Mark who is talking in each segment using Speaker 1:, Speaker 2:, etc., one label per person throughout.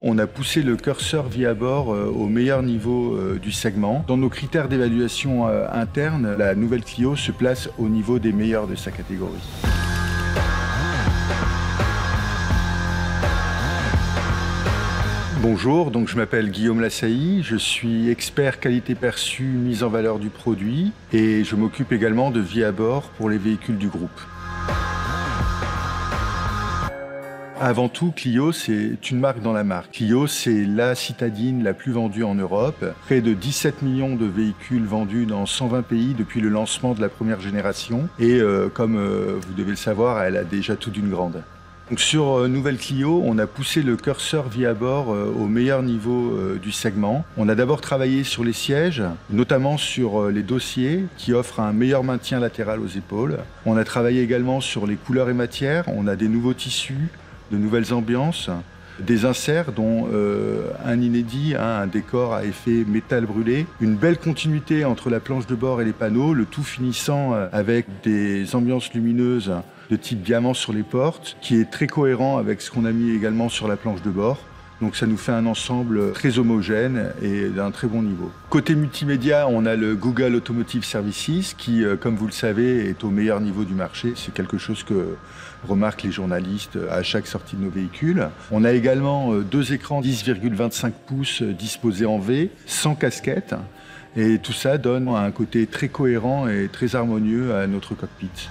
Speaker 1: On a poussé le curseur vie à bord au meilleur niveau du segment. Dans nos critères d'évaluation interne, la nouvelle Clio se place au niveau des meilleurs de sa catégorie. Bonjour, donc je m'appelle Guillaume Lassailly, je suis expert qualité perçue, mise en valeur du produit et je m'occupe également de vie à bord pour les véhicules du groupe. Avant tout, Clio, c'est une marque dans la marque. Clio, c'est la citadine la plus vendue en Europe. Près de 17 millions de véhicules vendus dans 120 pays depuis le lancement de la première génération. Et comme vous devez le savoir, elle a déjà tout d'une grande. Donc sur Nouvelle Clio, on a poussé le curseur vie à bord au meilleur niveau du segment. On a d'abord travaillé sur les sièges, notamment sur les dossiers qui offrent un meilleur maintien latéral aux épaules. On a travaillé également sur les couleurs et matières. On a des nouveaux tissus, de nouvelles ambiances, des inserts dont un inédit, un décor à effet métal brûlé, une belle continuité entre la planche de bord et les panneaux, le tout finissant avec des ambiances lumineuses de type diamant sur les portes, qui est très cohérent avec ce qu'on a mis également sur la planche de bord. Donc ça nous fait un ensemble très homogène et d'un très bon niveau. Côté multimédia, on a le Google Automotive Services qui, comme vous le savez, est au meilleur niveau du marché. C'est quelque chose que remarquent les journalistes à chaque sortie de nos véhicules. On a également deux écrans 10,25 pouces disposés en V, sans casquette. Et tout ça donne un côté très cohérent et très harmonieux à notre cockpit.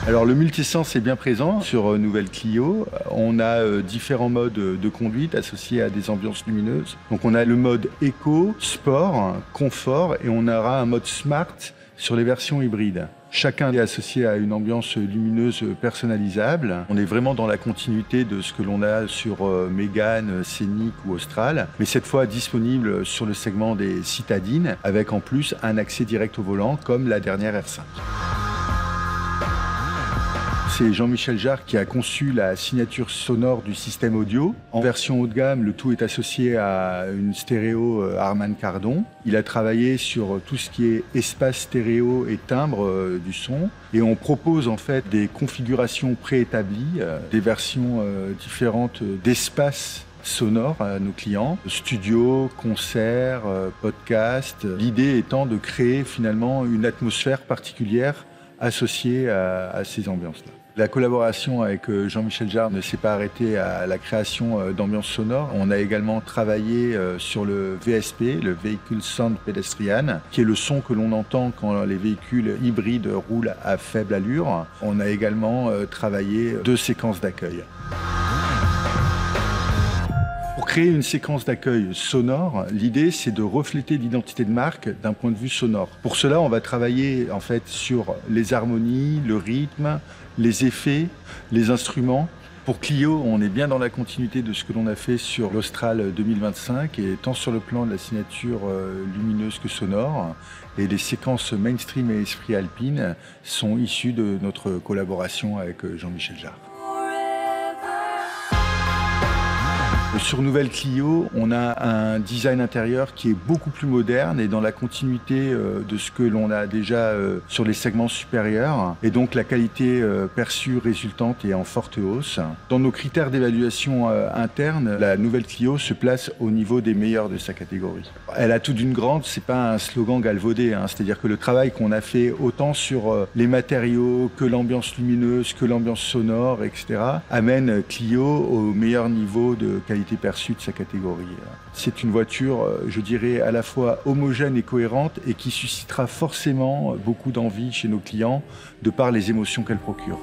Speaker 1: Alors le multisens est bien présent sur Nouvelle Clio. On a différents modes de conduite associés à des ambiances lumineuses. Donc on a le mode éco, sport, confort et on aura un mode smart sur les versions hybrides. Chacun est associé à une ambiance lumineuse personnalisable. On est vraiment dans la continuité de ce que l'on a sur Mégane, Scénic ou Austral, mais cette fois disponible sur le segment des citadines, avec en plus un accès direct au volant comme la dernière R5. C'est Jean-Michel Jarre qui a conçu la signature sonore du système audio. En version haut de gamme, le tout est associé à une stéréo Harman Kardon. Il a travaillé sur tout ce qui est espace stéréo et timbre du son. Et on propose en fait des configurations préétablies, des versions différentes d'espace sonore à nos clients, studio, concert, podcast. L'idée étant de créer finalement une atmosphère particulière associée à ces ambiances-là. La collaboration avec Jean-Michel Jarre ne s'est pas arrêtée à la création d'ambiances sonores. On a également travaillé sur le VSP, le Vehicle Sound Pedestrian, qui est le son que l'on entend quand les véhicules hybrides roulent à faible allure. On a également travaillé deux séquences d'accueil. Pour créer une séquence d'accueil sonore, l'idée c'est de refléter l'identité de marque d'un point de vue sonore. Pour cela, on va travailler en fait sur les harmonies, le rythme, les effets, les instruments. Pour Clio, on est bien dans la continuité de ce que l'on a fait sur l'Austral 2025, et tant sur le plan de la signature lumineuse que sonore. Et les séquences mainstream et esprit alpine sont issues de notre collaboration avec Jean-Michel Jarre. Sur Nouvelle Clio, on a un design intérieur qui est beaucoup plus moderne et dans la continuité de ce que l'on a déjà sur les segments supérieurs. Et donc la qualité perçue résultante est en forte hausse. Dans nos critères d'évaluation interne, la Nouvelle Clio se place au niveau des meilleurs de sa catégorie. Elle a tout d'une grande, c'est pas un slogan galvaudé, hein. C'est-à-dire que le travail qu'on a fait autant sur les matériaux que l'ambiance lumineuse, que l'ambiance sonore, etc. amène Clio au meilleur niveau de qualité perçue de sa catégorie. C'est une voiture, je dirais, à la fois homogène et cohérente et qui suscitera forcément beaucoup d'envie chez nos clients de par les émotions qu'elle procure.